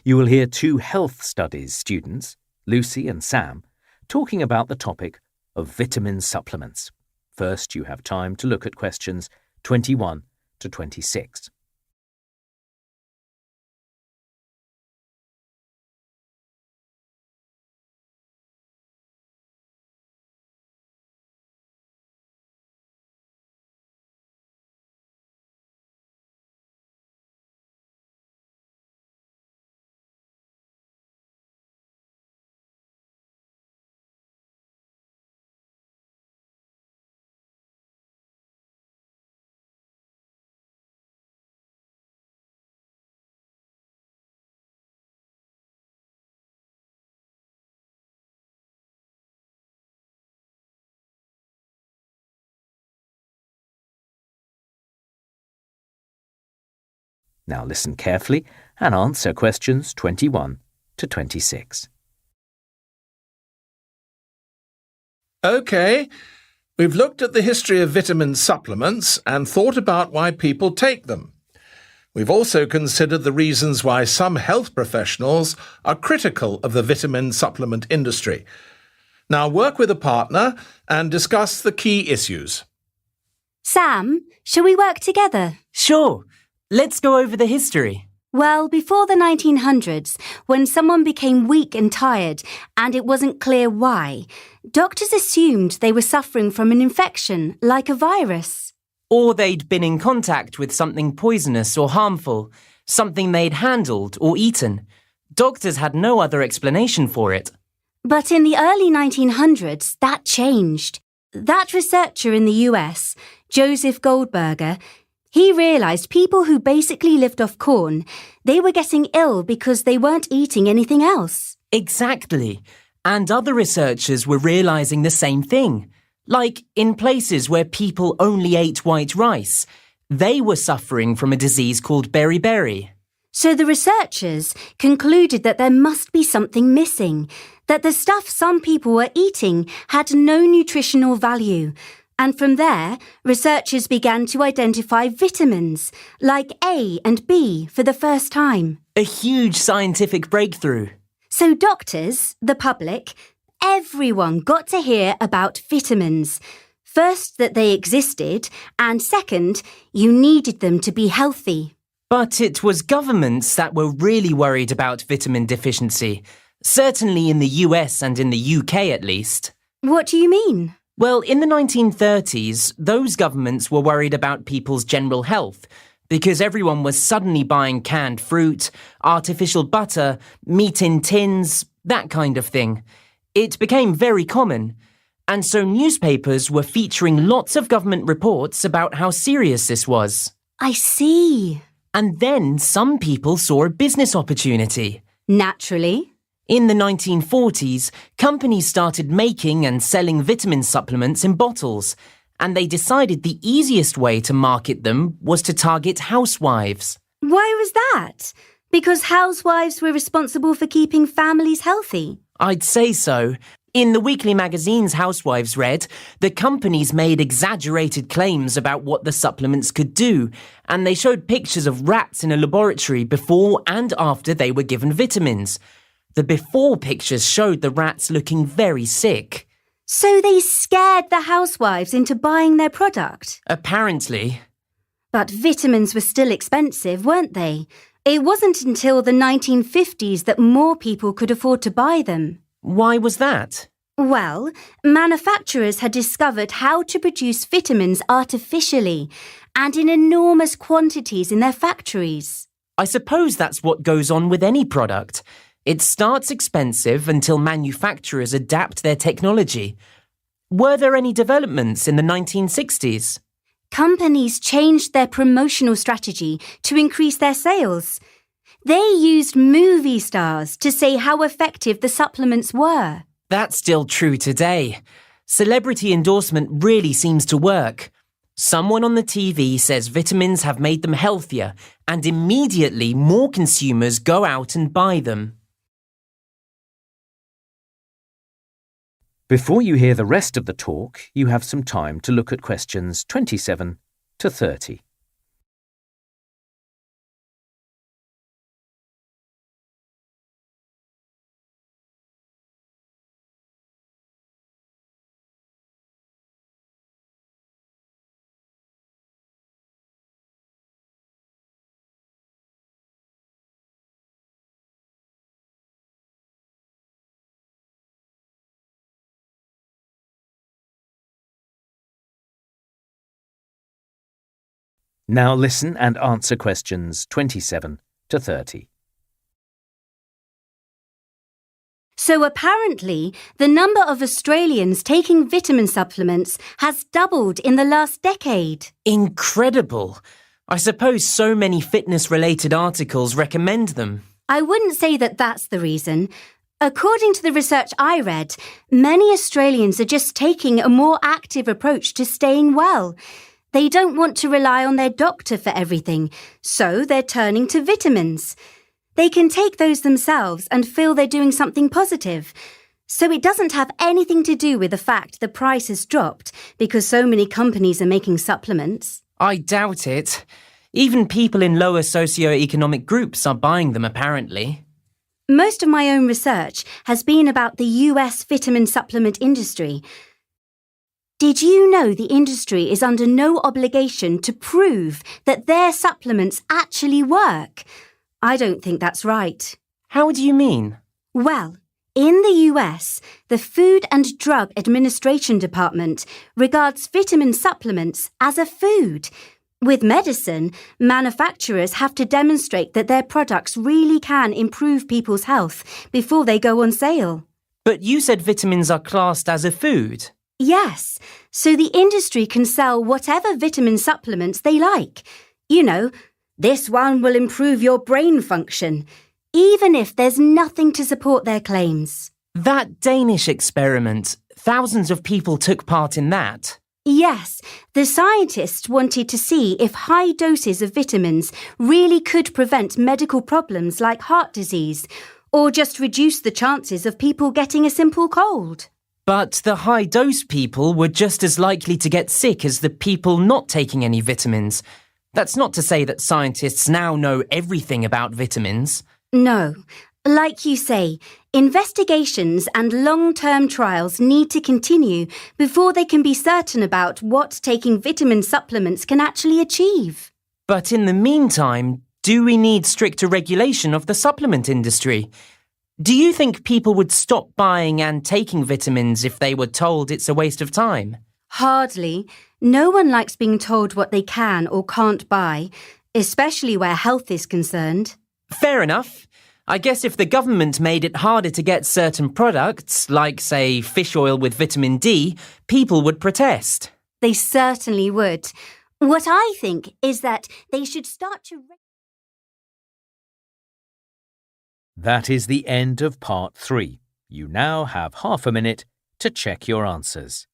You will hear two health studies students, Lucy and Sam, talking about the topic of vitamin supplements. First, you have time to look at questions 21 to 26. Now listen carefully and answer questions 21 to 26. OK, we've looked at the history of vitamin supplements and thought about why people take them. We've also considered the reasons why some health professionals are critical of the vitamin supplement industry. Now work with a partner and discuss the key issues. Sam, shall we work together? Sure. Let's go over the history. Well, before the 1900s, when someone became weak and tired and it wasn't clear why, doctors assumed they were suffering from an infection, like a virus. Or they'd been in contact with something poisonous or harmful, something they'd handled or eaten. Doctors had no other explanation for it. But in the early 1900s, that changed. That researcher in the US, Joseph Goldberger, he realised people who basically lived off corn, they were getting ill because they weren't eating anything else. Exactly. And other researchers were realising the same thing. Like in places where people only ate white rice, they were suffering from a disease called beriberi. So the researchers concluded that there must be something missing, that the stuff some people were eating had no nutritional value. And from there, researchers began to identify vitamins, like A and B, for the first time. A huge scientific breakthrough. So doctors, the public, everyone got to hear about vitamins. First, that they existed, and second, you needed them to be healthy. But it was governments that were really worried about vitamin deficiency, certainly in the US and in the UK at least. What do you mean? Well, in the 1930s, those governments were worried about people's general health because everyone was suddenly buying canned fruit, artificial butter, meat in tins, that kind of thing. It became very common. And so newspapers were featuring lots of government reports about how serious this was. I see. And then some people saw a business opportunity. Naturally. In the 1940s, companies started making and selling vitamin supplements in bottles, and they decided the easiest way to market them was to target housewives. Why was that? Because housewives were responsible for keeping families healthy? I'd say so. In the weekly magazines housewives read, the companies made exaggerated claims about what the supplements could do, and they showed pictures of rats in a laboratory before and after they were given vitamins. The before pictures showed the rats looking very sick. So they scared the housewives into buying their product? Apparently. But vitamins were still expensive, weren't they? It wasn't until the 1950s that more people could afford to buy them. Why was that? Well, manufacturers had discovered how to produce vitamins artificially and in enormous quantities in their factories. I suppose that's what goes on with any product. It starts expensive until manufacturers adapt their technology. Were there any developments in the 1960s? Companies changed their promotional strategy to increase their sales. They used movie stars to say how effective the supplements were. That's still true today. Celebrity endorsement really seems to work. Someone on the TV says vitamins have made them healthier, and immediately more consumers go out and buy them. Before you hear the rest of the talk, you have some time to look at questions 27 to 30. Now listen and answer questions 27 to 30. So apparently, the number of Australians taking vitamin supplements has doubled in the last decade. Incredible. I suppose so many fitness-related articles recommend them. I wouldn't say that that's the reason. According to the research I read, many Australians are just taking a more active approach to staying well. They don't want to rely on their doctor for everything, so they're turning to vitamins. They can take those themselves and feel they're doing something positive. So it doesn't have anything to do with the fact the price has dropped because so many companies are making supplements. I doubt it. Even people in lower socioeconomic groups are buying them, apparently. Most of my own research has been about the US vitamin supplement industry. Did you know the industry is under no obligation to prove that their supplements actually work? I don't think that's right. How do you mean? Well, in the US, the Food and Drug Administration Department regards vitamin supplements as a food. With medicine, manufacturers have to demonstrate that their products really can improve people's health before they go on sale. But you said vitamins are classed as a food. Yes, so the industry can sell whatever vitamin supplements they like. You know, this one will improve your brain function, even if there's nothing to support their claims. That Danish experiment, thousands of people took part in that. Yes, the scientists wanted to see if high doses of vitamins really could prevent medical problems like heart disease, or just reduce the chances of people getting a simple cold. But the high-dose people were just as likely to get sick as the people not taking any vitamins. That's not to say that scientists now know everything about vitamins. No. Like you say, investigations and long-term trials need to continue before they can be certain about what taking vitamin supplements can actually achieve. But in the meantime, do we need stricter regulation of the supplement industry? Do you think people would stop buying and taking vitamins if they were told it's a waste of time? Hardly. No one likes being told what they can or can't buy, especially where health is concerned. Fair enough. I guess if the government made it harder to get certain products, like, say, fish oil with vitamin D, people would protest. They certainly would. What I think is that they should start to... That is the end of part 3. You now have half a minute to check your answers.